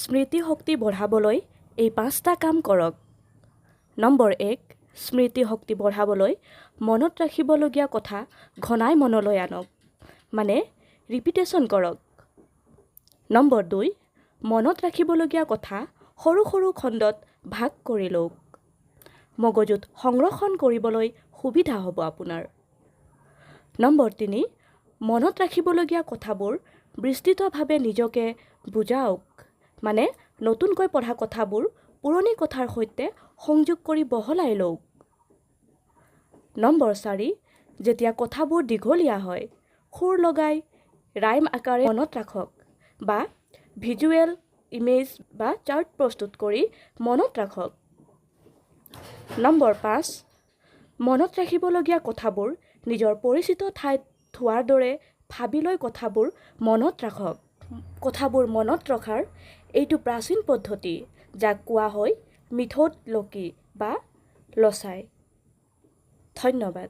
স্মৃতিশক্তি বঢ়াবলৈ এই 5টা কাম কৰক। নম্বৰ 1, স্মৃতিশক্তি বঢ়াবলৈ মনত ৰাখিবলগীয়া কথা ঘনাই মনলৈ আনক, মানে ৰিপিটেশ্যন কৰক। নম্বৰ 2, মনত ৰাখিবলগীয়া কথা সৰু সৰু খণ্ডত ভাগ কৰি লওক। মগজুত সংৰক্ষণ কৰিবলৈ সুবিধা হ'ব আপোনাৰ। নম্বৰ 3, মনত ৰাখিবলগীয়া কথাবোৰ বিস্তৃতভাৱে নিজকে বুজাওক, মানে নতুনকৈ পঢ়া কথাবোৰ পুৰণি কথাৰ সৈতে সংযোগ কৰি বহলাই লওক। নম্বৰ 4, যেতিয়া কথাবোৰ দীঘলীয়া হয়, সুৰ লগাই ৰাইম আকাৰে মনত ৰাখক বা ভিজুৱেল ইমেজ বা চাৰ্ট প্ৰস্তুত কৰি মনত ৰাখক। নম্বৰ 5, মনত ৰাখিবলগীয়া কথাবোৰ নিজৰ পৰিচিত ঠাইত থোৱাৰ দৰে ভাবি লৈ কথাবোৰ মনত ৰাখক। কথাবোৰ মনত ৰখাৰ এইটো প্ৰাচীন পদ্ধতি, যাক কোৱা হয় মিথড লকি বা লচাই। ধন্যবাদ।